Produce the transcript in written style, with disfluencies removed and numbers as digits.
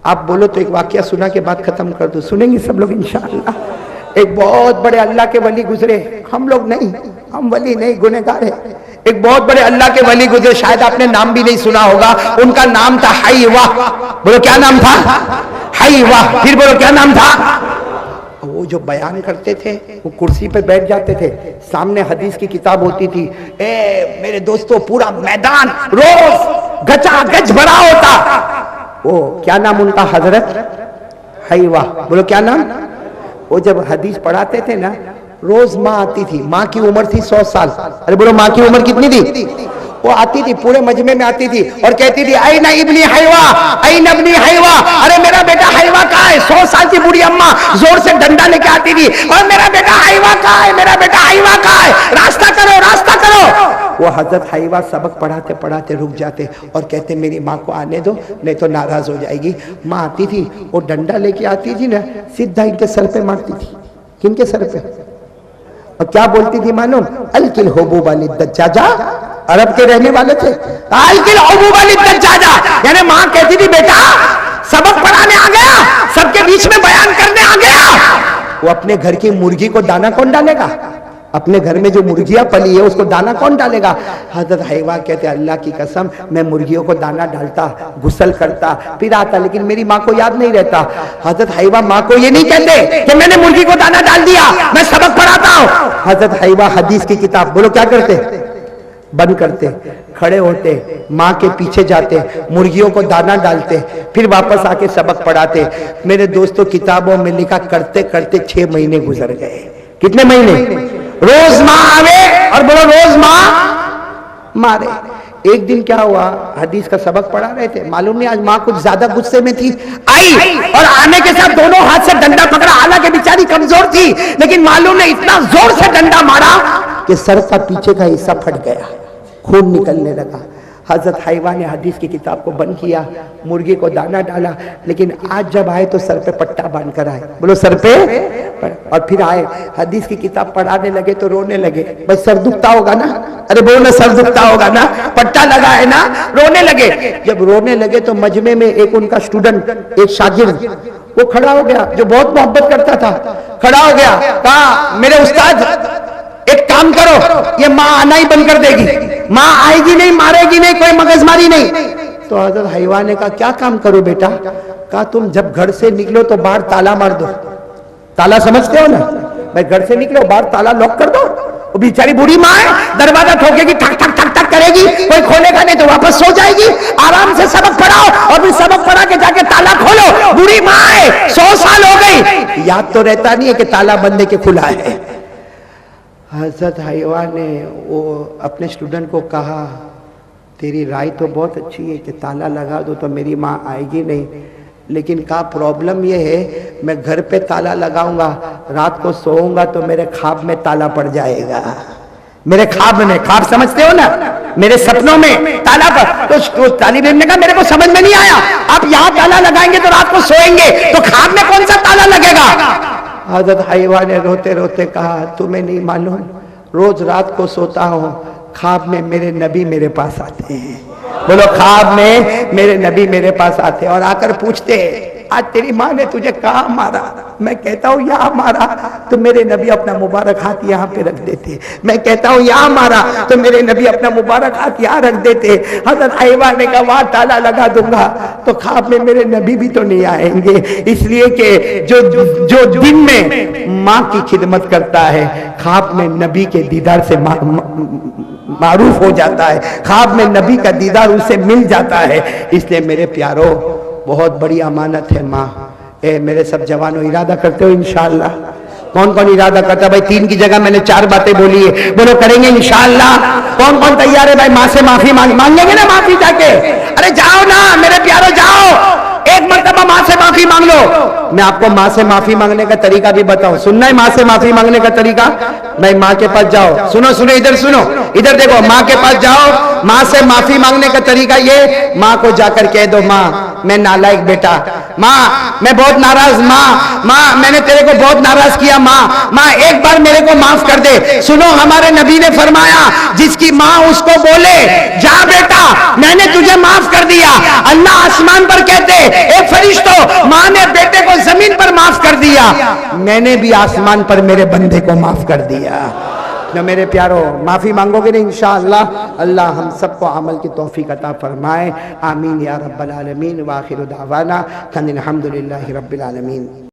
आप बोलो तो एक वाकया सुना के बाद खत्म कर दो, सुनेंगे सब लोग इंशाअल्लाह। एक बहुत बड़े अल्लाह के वली गुजरे, हम लोग नहीं, हम वली नहीं, गुनहगार है। एक बहुत बड़े अल्लाह के वली गुजरे, शायद आपने नाम भी नहीं सुना होगा, उनका नाम था हाईवा। बोलो क्या नाम था? हाईवा। फिर बोलो क्या नाम था? वो जो बयान करते थे वो कुर्सी पे बैठ जाते थे, सामने हदीस की किताब होती थी, मेरे दोस्तों पूरा मैदान रोज गचा गच भरा होता। वो क्या नाम उनका? हजरत हाईवा। बोलो क्या नाम? वो जब हदीस पढ़ाते थे ना, रोज माँ आती थी, माँ की उम्र थी 100 साल। अरे बोलो माँ की उम्र कितनी थी? वो आती थी, पूरे मजमे में आती थी और कहती थी आई ना इब्नी हाईवा, आई नबनी हाईवा। अरे मेरा बेटा हाईवा कहाँ है? 100 साल की बूढ़ी अम्मा जोर से डंडा लेके आती थी, और मेरा बेटा हाईवा कहाँ है? मेरा बेटा हाईवा कहाँ है? रास्ता करो, रास्ता करो। वो हजरत हाईवा सबक पढ़ाते पढ़ाते रुक जाते और कहते मेरी माँ को आने दो, नहीं तो नाराज हो जाएगी। माँ आती थी, वो डंडा लेके आती थी ना, सीधा इनके सर पे मारती थी। किनके सर पे? और क्या बोलती थी मालूम? अलकिल होबू वाली दज्जाजा, अरब के रहने वाले थे। अलकिल होबू वाली दज्जाजा, यानी माँ कहती थी बेटा सबक पढ़ाने आ गया, सबके बीच में बयान करने आ गया। वो अपने घर की मुर्गी को दाना कौन डालेगा? अपने घर में जो मुर्गियां पली है उसको दाना कौन डालेगा? हजरत हाईवा कहते अल्लाह की कसम मैं मुर्गियों को दाना डालता, गुस्ल करता, फिर आता, लेकिन मेरी माँ को याद नहीं रहता। हजरत हाईवा माँ को ये नहीं कहते कि मैंने मुर्गी को दाना डाल दिया, मैं सबक पढ़ाता हूँ। हजरत हाईवा हदीस की किताब बोलो क्या करते? बंद करते, खड़े होते, माँ के पीछे जाते, मुर्गियों को दाना डालते, फिर वापस आके सबक पढ़ाते। मेरे दोस्तों किताबों में लिखा करते करते 6 महीने गुजर गए। कितने महीने? रोज माँ आवे और बोलो रोज माँ मारे। एक दिन क्या हुआ, हदीस का सबक पढ़ा रहे थे, मालूम नहीं आज माँ कुछ ज्यादा गुस्से में थी, आई और आने के साथ दोनों हाथ से डंडा पकड़ा। हालांकि बेचारी कमजोर थी, लेकिन मालूम नहीं इतना जोर से डंडा मारा कि सर का पीछे का हिस्सा फट गया, खून निकलने लगा। हजरत हाईवा ने हदीस की किताब को बंद किया, मुर्गी को दाना डाला, लेकिन आज जब आए तो सर पे पट्टा बांध कर आए। बोलो सर पे। और फिर आए, हदीस की किताब पढ़ाने लगे तो रोने लगे। भाई सर दुखता होगा ना? अरे बोलो ना, सर दुखता होगा ना, पट्टा लगा है ना, रोने लगे। जब रोने लगे तो मजमे में एक उनका स्टूडेंट, एक शागिर्द, वो खड़ा हो गया, जो बहुत मोहब्बत करता था, खड़ा हो गया, कहा मेरे उस्ताद एक काम करो, ये माँ आना ही बंद कर देगी, माँ आएगी नहीं, मारेगी नहीं, कोई मगजमारी नहीं। तो हजरत हाईवा ने कहा क्या काम करो बेटा? कहा तुम जब घर से निकलो तो बाहर ताला मार दो। ताला समझते हो ना? भाई घर से निकलो बाहर ताला लॉक कर दो। वो बेचारी बूढ़ी माँ है, दरवाजा ठोकेगी, ठक ठक ठक ठक करेगी, कोई खोलेगा नहीं तो वापस सो जाएगी। आराम से सबक पढ़ाओ और फिर सबक पढ़ा के जाके ताला खोलो। बूढ़ी माँ है, 100 साल हो गई, याद तो रहता नहीं है कि ताला बंदे के खुला है। हजरत हाईवा ने वो अपने स्टूडेंट को कहा तेरी राय तो बहुत अच्छी है कि ताला लगा दो तो मेरी माँ आएगी नहीं, लेकिन का प्रॉब्लम ये है मैं घर पे ताला लगाऊंगा, रात को सोऊंगा तो मेरे ख्वाब में ताला पड़ जाएगा। मेरे ख्वाब में, ख्वाब समझते हो ना, मेरे सपनों में ताला पर। तो तालिब इल्म ने कहा मेरे को समझ में नहीं आया, आप यहाँ ताला लगाएंगे तो रात को सोएंगे, तो ख्वाब में कौन सा ताला लगेगा? हजरत हाईवा ने रोते रोते कहा तुम्हें नहीं मालूम, रोज रात को सोता हूँ, ख्वाब में मेरे नबी मेरे पास आते हैं। बोलो ख्वाब में मेरे नबी मेरे पास आते हैं और आकर पूछते हैं आज तेरी माँ ने तुझे कहाँ मारा? मैं कहता हूँ यहाँ मारा, तो मेरे नबी अपना मुबारक हाथ यहाँ पे रख देते। मैं कहता हूँ यहाँ मारा, तो मेरे नबी अपना मुबारक हाथ यहाँ रख देते। हजरत हाईवा ने कहा वहाँ ताला लगा दूंगा तो ख्वाब में मेरे नबी भी तो नहीं आएंगे, इसलिए कि जो दिन में माँ की खिदमत करता है ख्वाब में नबी के दीदार से मारूफ हो जाता है, ख्वाब में नबी का दीदार उसे मिल जाता है। इसलिए मेरे प्यारों बहुत बड़ी अमानत है माँ। मेरे सब जवानों इरादा करते हो इंशाअल्लाह? कौन कौन इरादा करता है भाई? 3 की जगह मैंने 4 बातें बोली है, बोलो करेंगे इंशाअल्लाह? कौन कौन तैयार है भाई? माँ से माफी मांगेंगे ना माफी जाके? अरे जाओ ना मेरे प्यारों, जाओ एक मर्तबा माँ से माफी मांग लो। मैं आपको माँ से माफी मांगने का तरीका भी बताऊं, सुनना है माँ से माफी मांगने का तरीका? भाई माँ के पास जाओ, सुनो सुनो, इधर सुनो, इधर देखो, माँ के पास जाओ, माँ से माफी मांगने का तरीका ये, माँ को जाकर कह दो माँ मैं नालायक बेटा, माँ मैं बहुत नाराज, माँ मैंने तेरे को बहुत नाराज किया, माँ एक बार मेरे को माफ कर दे। सुनो हमारे नबी ने फरमाया जिसकी माँ उसको बोले जा बेटा मैंने तुझे माफ कर दिया, अल्लाह आसमान पर कहते ए फरिश्तों मैंने भी आसमान पर मेरे बंदे को माफ कर दिया। जो मेरे प्यारो माफ़ी मांगोगे ना इंशाअल्लाह, अल्लाह हम सबको अमल की तौफीक अता फरमाए। आमीन या रब्बल आलमीन। व आखिरु दावाना अनिल हम्दुलिल्लाहि रब्बिल आलमीन।